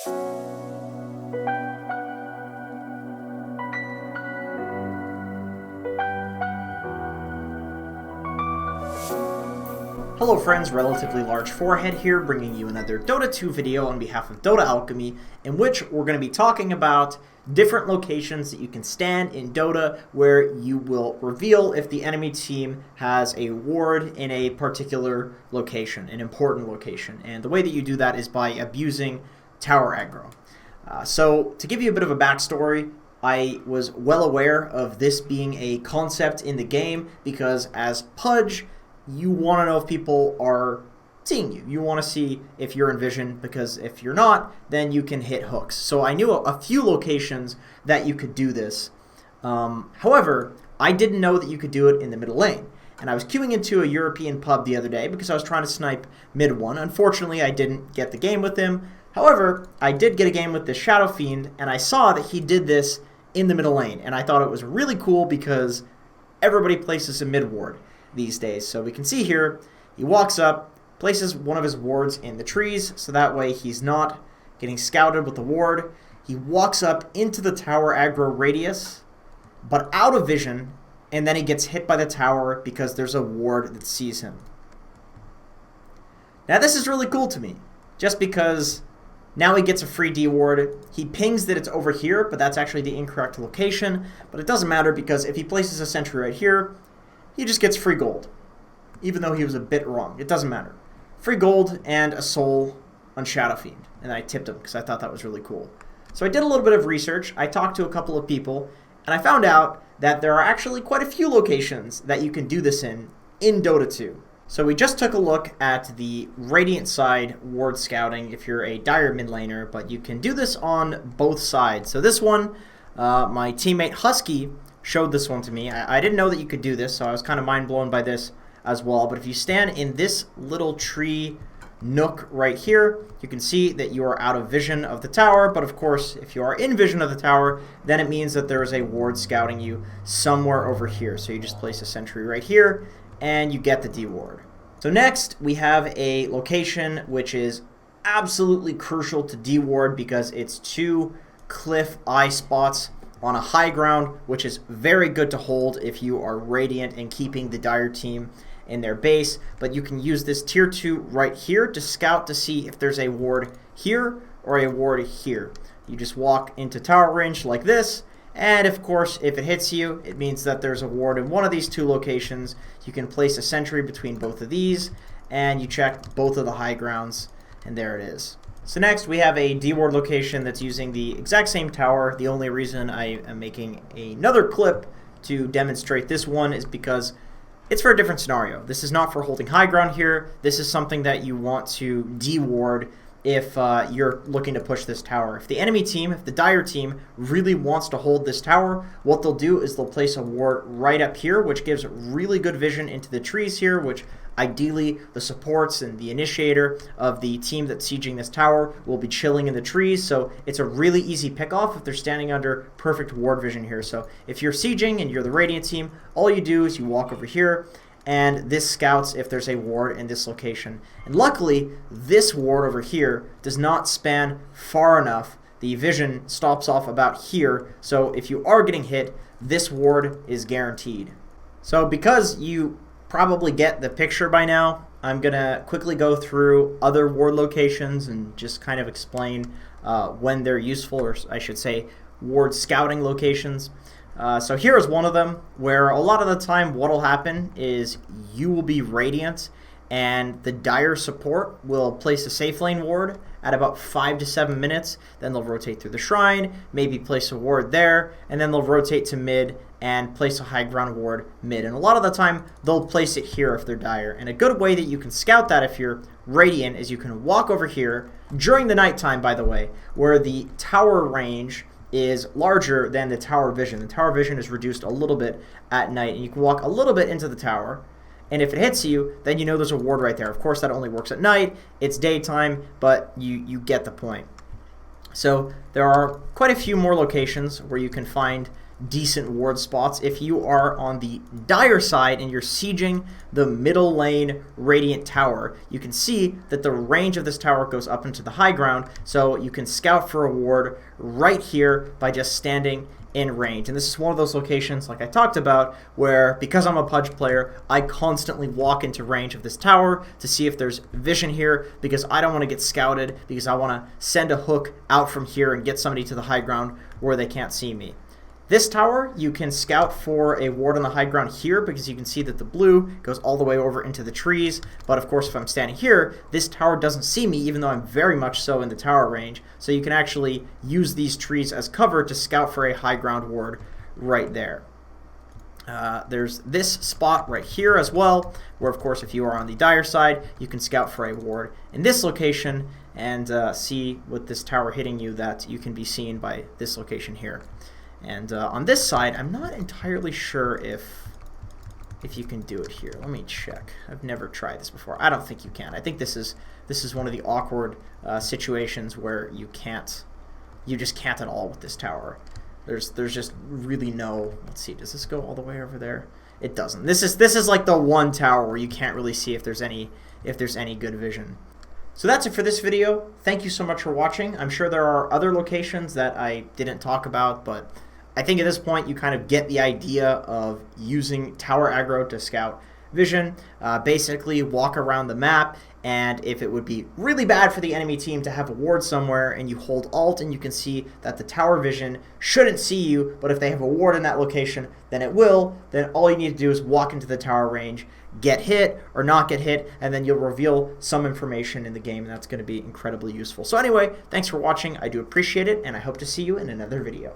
Hello friends, Relatively Large Forehead here, bringing you another Dota 2 video on behalf of Dota Alchemy, in which we're going to be talking about different locations that you can stand in Dota where you will reveal if the enemy team has a ward in a particular location, an important location. And the way that you do that is by abusing tower aggro. So to give you a bit of a backstory, I was well aware of this being a concept in the game because as Pudge, you want to know if people are seeing you. You want to see if you're in vision, because if you're not, then you can hit hooks. So I knew a few locations that you could do this. However, I didn't know that you could do it in the middle lane. And I was queuing into a European pub the other day because I was trying to snipe mid 1. Unfortunately, I didn't get the game with him. However, I did get a game with the Shadow Fiend, and I saw that he did this in the middle lane. And I thought it was really cool because everybody places a mid ward these days. So we can see here, he walks up, places one of his wards in the trees, so that way he's not getting scouted with the ward. He walks up into the tower aggro radius, but out of vision, and then he gets hit by the tower because there's a ward that sees him. Now this is really cool to me, just because now he gets a free deward. He pings that it's over here, but that's actually the incorrect location, but it doesn't matter because if he places a sentry right here, he just gets free gold, even though he was a bit wrong. It doesn't matter. Free gold and a soul on Shadow Fiend. And I tipped him because I thought that was really cool. So I did a little bit of research. I talked to a couple of people, and I found out that there are actually quite a few locations that you can do this in Dota 2. So we just took a look at the Radiant side ward scouting if you're a dire mid laner, but you can do this on both sides. So this one, my teammate Husky showed this one to me. I didn't know that you could do this, so I was kind of mind blown by this as well. But if you stand in this little tree nook right here, you can see that you are out of vision of the tower. But of course, if you are in vision of the tower, then it means that there is a ward scouting you somewhere over here. So you just place a sentry right here, and you get the deward. So next, we have a location which is absolutely crucial to deward because it's two cliff eye spots on a high ground, which is very good to hold if you are Radiant and keeping the Dire team in their base. But you can use this tier 2 right here to scout to see if there's a ward here or a ward here. You just walk into tower range like this, and of course if it hits you, it means that there's a ward in one of these two locations. You can place a sentry between both of these, and you check both of the high grounds, and there it is. So next we have a deward location that's using the exact same tower. The only reason I am making another clip to demonstrate this one is because it's for a different scenario. This is not for holding high ground here. This is something that you want to deward if you're looking to push this tower. If the enemy team, if the Dire team really wants to hold this tower, what they'll do is they'll place a ward right up here, which gives really good vision into the trees here, which ideally the supports and the initiator of the team that's sieging this tower will be chilling in the trees. So it's a really easy pick-off if they're standing under perfect ward vision here. So if you're sieging and you're the Radiant team, all you do is you walk over here, and this scouts if there's a ward in this location. And luckily, this ward over here does not span far enough. The vision stops off about here, so if you are getting hit, this ward is guaranteed. So because you probably get the picture by now, I'm going to quickly go through other ward locations and just kind of explain when they're useful, or I should say ward scouting locations. So here is one of them where a lot of the time what will happen is you will be Radiant and the Dire support will place a safe lane ward at about 5 to 7 minutes. Then they'll rotate through the shrine, maybe place a ward there, and then they'll rotate to mid and place a high ground ward mid. And a lot of the time they'll place it here if they're Dire. And a good way that you can scout that if you're Radiant is you can walk over here during the nighttime, by the way, where the tower range is larger than the tower vision. The tower vision is reduced a little bit at night, and you can walk a little bit into the tower, and if it hits you, then you know there's a ward right there. Of course, that only works at night. It's daytime, but you get the point. So there are quite a few more locations where you can find decent ward spots. If you are on the dire side and you're sieging the middle lane Radiant Tower, you can see that the range of this tower goes up into the high ground, so you can scout for a ward right here by just standing in range. And this is one of those locations, like I talked about, where because I'm a Pudge player, I constantly walk into range of this tower to see if there's vision here, because I don't want to get scouted, because I want to send a hook out from here and get somebody to the high ground where they can't see me. This tower, you can scout for a ward on the high ground here, because you can see that the blue goes all the way over into the trees. But of course, if I'm standing here, this tower doesn't see me, even though I'm very much so in the tower range. So you can actually use these trees as cover to scout for a high ground ward right there. There's this spot right here as well, where of course if you are on the dire side, you can scout for a ward in this location and see with this tower hitting you that you can be seen by this location here. And on this side, I'm not entirely sure if you can do it here. Let me check. I've never tried this before. I don't think you can. I think this is one of the awkward situations where you just can't at all with this tower. There's just really no. Let's see. Does this go all the way over there? It doesn't. This is like the one tower where you can't really see if there's any good vision. So that's it for this video. Thank you so much for watching. I'm sure there are other locations that I didn't talk about, but I think at this point you kind of get the idea of using tower aggro to scout vision. Basically walk around the map, and if it would be really bad for the enemy team to have a ward somewhere and you hold alt and you can see that the tower vision shouldn't see you, but if they have a ward in that location, then it will, then all you need to do is walk into the tower range, get hit or not get hit, and then you'll reveal some information in the game, and that's going to be incredibly useful. So anyway, thanks for watching. I do appreciate it, and I hope to see you in another video.